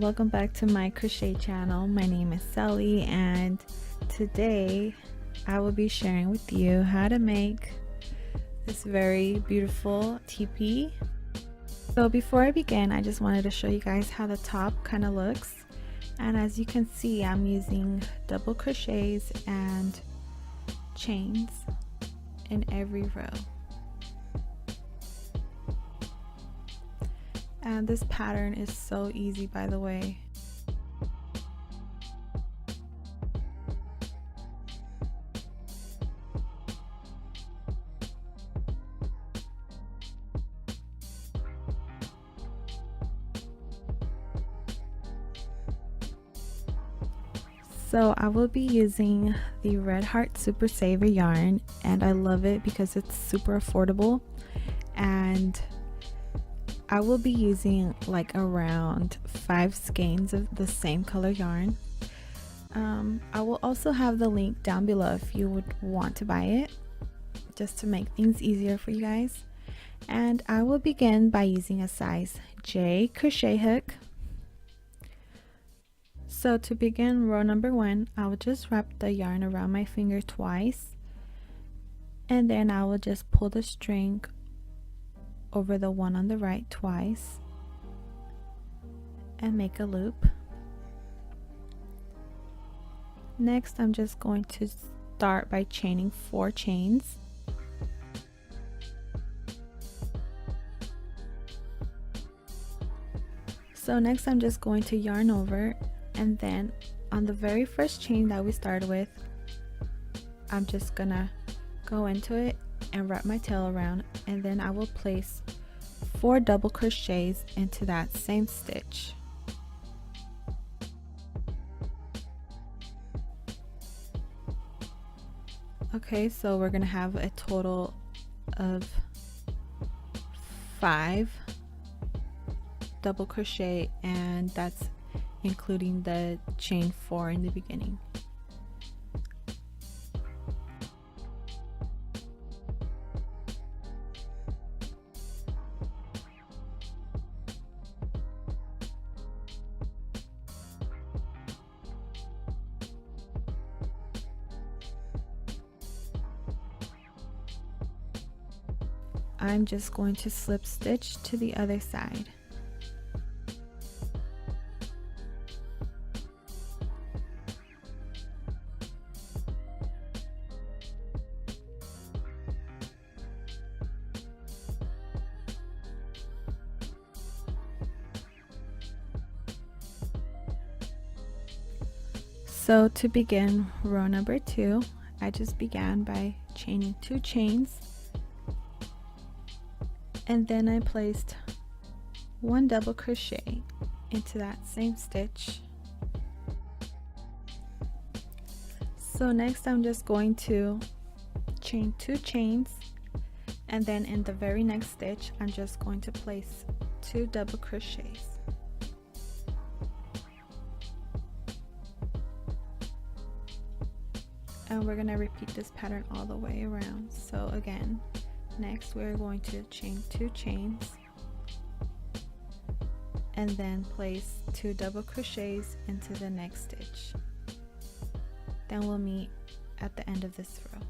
welcome back to my crochet channel. My name is Celly, and today I will be sharing with you how to make this very beautiful teepee. So before I begin, I just wanted to show you guys how the top kind of looks. And as you can see, I'm using double crochets and chains in every row. And this pattern is so easy, by the way. So I will be using the Red Heart Super Saver yarn, and I love it because it's super affordable, and I will be using like around 5 skeins of the same color yarn. I will also have the link down below if you would want to buy it, just to make things easier for you guys. And I will begin by using a size J crochet hook. So to begin row number 1, I will just wrap the yarn around my finger twice, and then I will just pull the string over the one on the right twice and make a loop. Next, I'm just going to start by chaining 4 chains. So next I'm just going to yarn over, and then on the very first chain that we started with, I'm just gonna go into it and wrap my tail around, and then I will place 4 double crochets into that same stitch. Okay, so we're gonna have a total of 5 double crochet, and that's including the chain 4 in the beginning. I'm just going to slip stitch to the other side. So to begin row number 2, I just began by chaining 2 chains, and then I placed 1 double crochet into that same stitch. So next I'm just going to chain 2 chains, and then in the very next stitch I'm just going to place 2 double crochets. And we're going to repeat this pattern all the way around. So again, next we're going to chain 2 chains and then place 2 double crochets into the next stitch. Then we'll meet at the end of this row.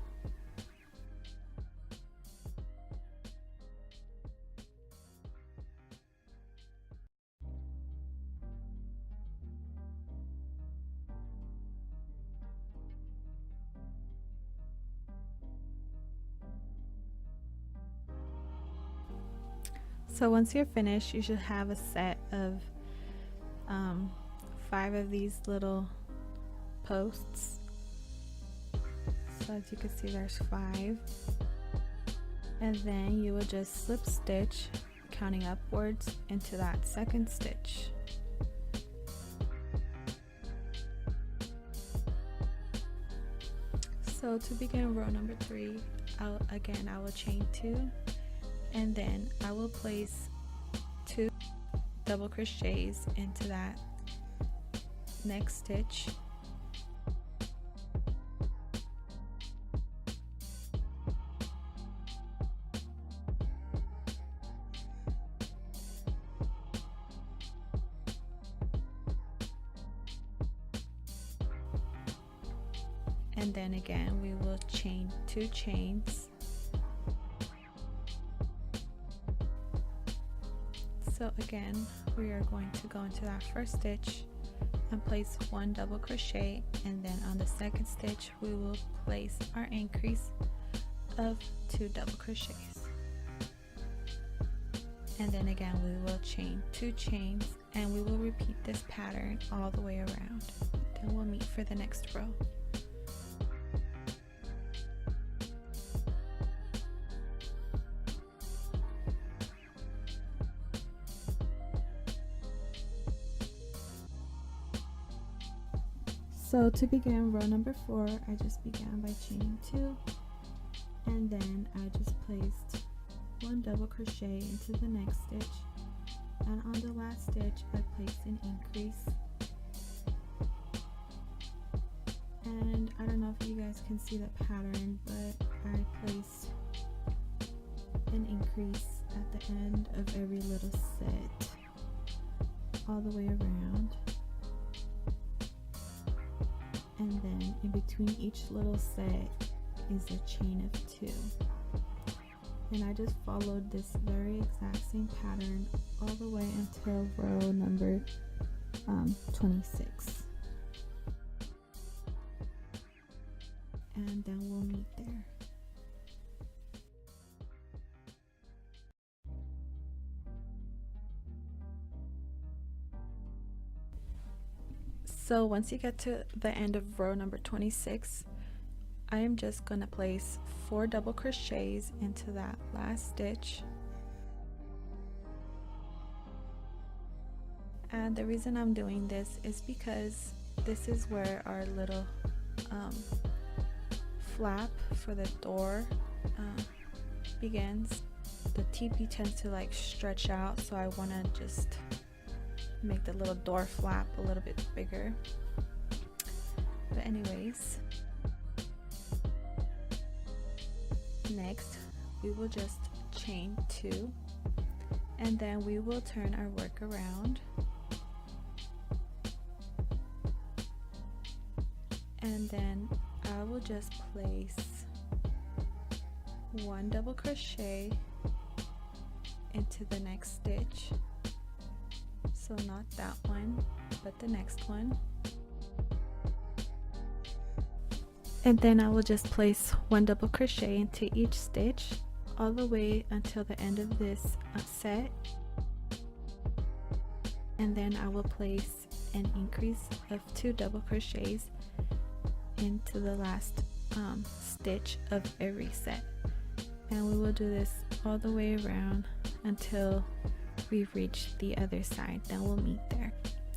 So once you're finished, you should have a set of 5 of these little posts. So as you can see, there's 5. And then you will just slip stitch, counting upwards, into that second stitch. So to begin row number 3, I will chain 2. And then I will place 2 double crochets into that next stitch. and then again we will chain 2 chains. So again we are going to go into that first stitch and place 1 double crochet, and then on the second stitch we will place our increase of 2 double crochets, and then again we will chain 2 chains, and we will repeat this pattern all the way around. Then we'll meet for the next row. So to begin row number 4, I just began by chaining 2, and then I just placed 1 double crochet into the next stitch, and on the last stitch I placed an increase. And I don't know if you guys can see the pattern, but I placed an increase at the end of every little set all the way around. And then in between each little set is a chain of 2. And I just followed this very exact same pattern all the way until row number 26. And then we'll meet there. So once you get to the end of row number 26, I am just going to place 4 double crochets into that last stitch. And the reason I'm doing this is because this is where our little flap for the door begins. The teepee tends to like stretch out, so I want to just make the little door flap a little bit bigger. But anyways, next we will just chain 2, and then we will turn our work around, and then I will just place 1 double crochet into the next stitch. So not that one, but the next one. And then I will just place 1 double crochet into each stitch all the way until the end of this set. And then I will place an increase of 2 double crochets into the last stitch of every set. And we will do this all the way around until we've reached the other side. Then we'll meet there.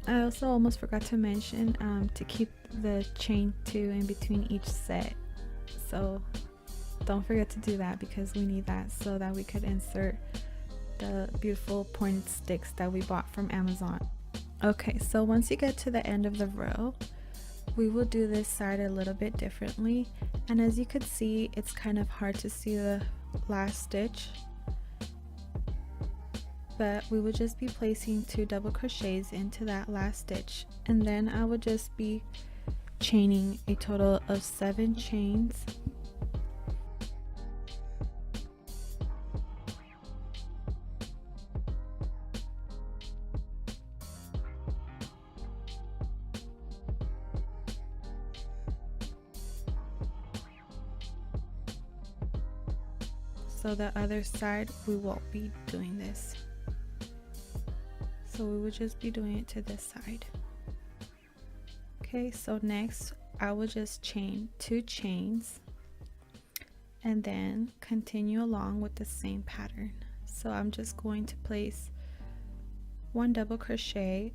I also almost forgot to mention to keep the chain 2 in between each set, so don't forget to do that because we need that so that we could insert the beautiful pointed sticks that we bought from Amazon. Okay, so once you get to the end of the row, we will do this side a little bit differently, and as you could see, it's kind of hard to see the last stitch, but we will just be placing 2 double crochets into that last stitch, and then I will just be chaining a total of 7 chains. So the other side we won't be doing this, so we will just be doing it to this side. Okay, so next I will just chain 2 chains and then continue along with the same pattern. So I'm just going to place 1 double crochet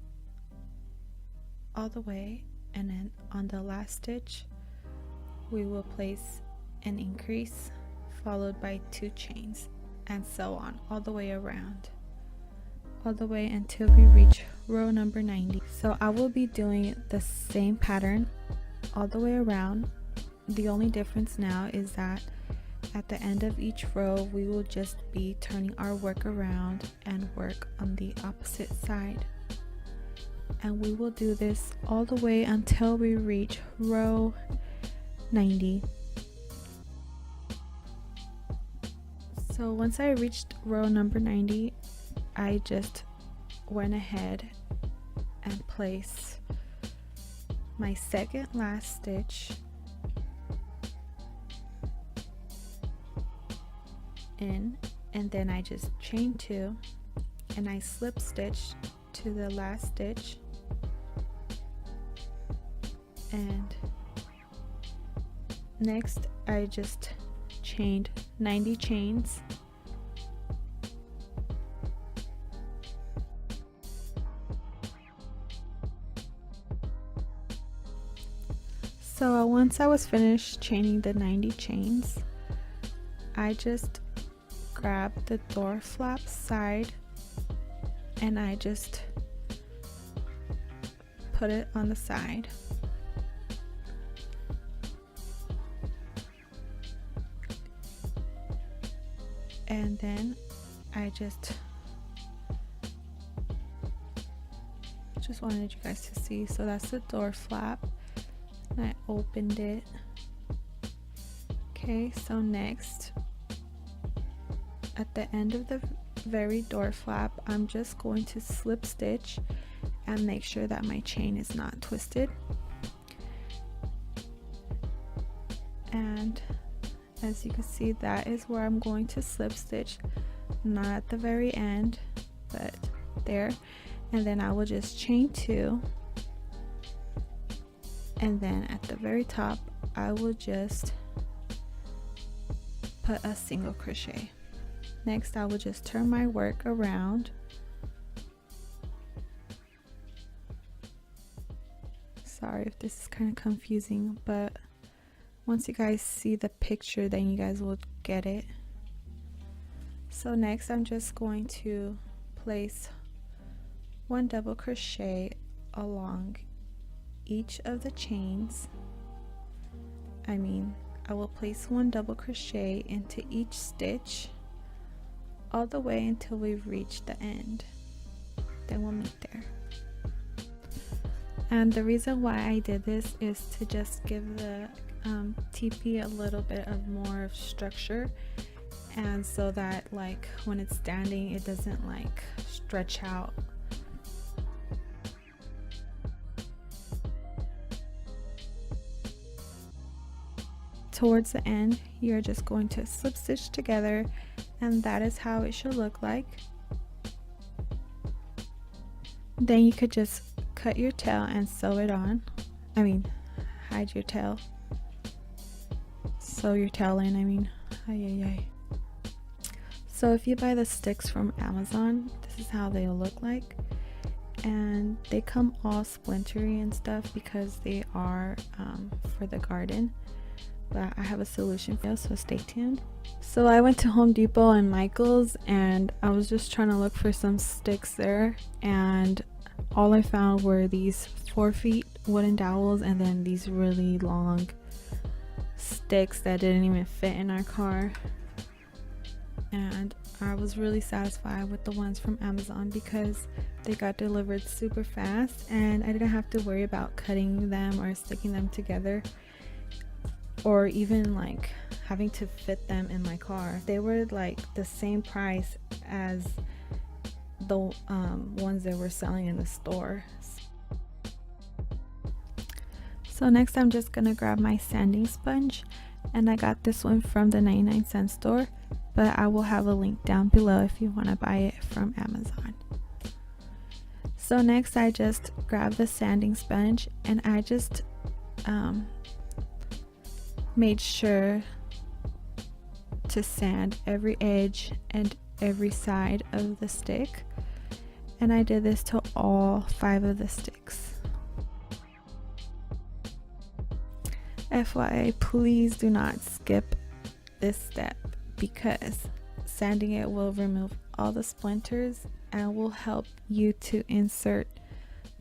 all the way, and then on the last stitch we will place an increase followed by 2 chains, and so on all the way around, all the way until we reach row number 90. So I will be doing the same pattern all the way around. The only difference now is that at the end of each row we will just be turning our work around and work on the opposite side, and we will do this all the way until we reach row 90. So once I reached row number 90, I just went ahead and placed my second last stitch in, and then I just chain 2 and I slip stitch to the last stitch, and next I just chained 90 chains. So once I was finished chaining the 90 chains, I just grabbed the door flap side and I just put it on the side. And then I just wanted you guys to see. So that's the door flap, and I opened it. Okay, so next, at the end of the very door flap, I'm just going to slip stitch and make sure that my chain is not twisted. And as you can see, that is where I'm going to slip stitch, not at the very end, but there. And then I will just chain 2, and then at the very top I will just put a single crochet. Next I will just turn my work around. Sorry if this is kind of confusing, but once you guys see the picture, then you guys will get it. So next I'm just going to place 1 double crochet along each of the chains. I will place 1 double crochet into each stitch all the way until we've reached the end. Then we'll meet there. And the reason why I did this is to just give the teepee a little bit of more structure, and so that like when it's standing it doesn't like stretch out. Towards the end, you're just going to slip stitch together, and that is how it should look like. Then you could just cut your tail and sew it on. Hide your tail. Sew your tail in, So if you buy the sticks from Amazon, this is how they'll look like. And they come all splintery and stuff because they are for the garden. But I have a solution for you, so stay tuned. So I went to Home Depot and Michael's, and I was just trying to look for some sticks there, and all I found were these 4 feet wooden dowels, and then these really long sticks that didn't even fit in our car. And I was really satisfied with the ones from Amazon because they got delivered super fast, and I didn't have to worry about cutting them or sticking them together, or even like having to fit them in my car. They were like the same price as the ones they were selling in the store. So next I'm just gonna grab my sanding sponge, and I got this one from the 99-cent store, but I will have a link down below if you want to buy it from Amazon. So next I just grabbed the sanding sponge, and I just made sure to sand every edge and every side of the stick, and I did this to all 5 of the sticks. FYI, please do not skip this step because sanding it will remove all the splinters and will help you to insert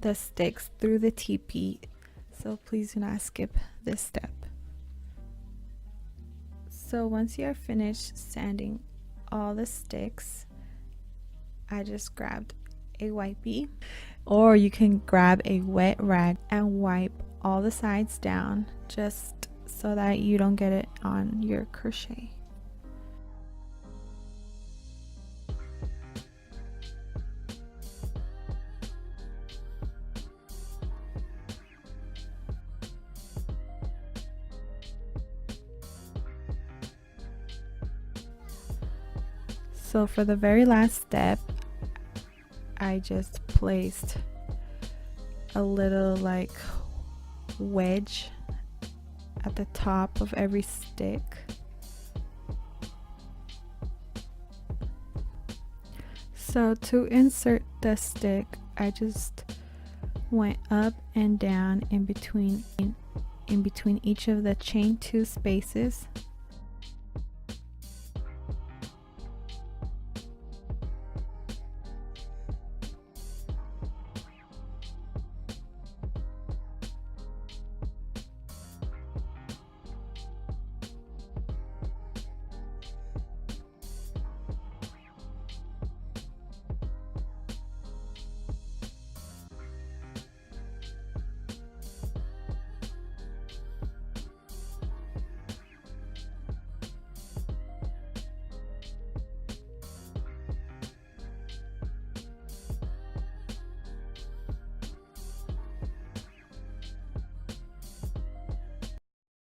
the sticks through the teepee. So please do not skip this step. So once you are finished sanding all the sticks, I just grabbed a wipey, or you can grab a wet rag and wipe all the sides down just so that you don't get it on your crochet. So for the very last step, I just placed a little like wedge at the top of every stick. So to insert the stick, I just went up and down in between each of the chain 2 spaces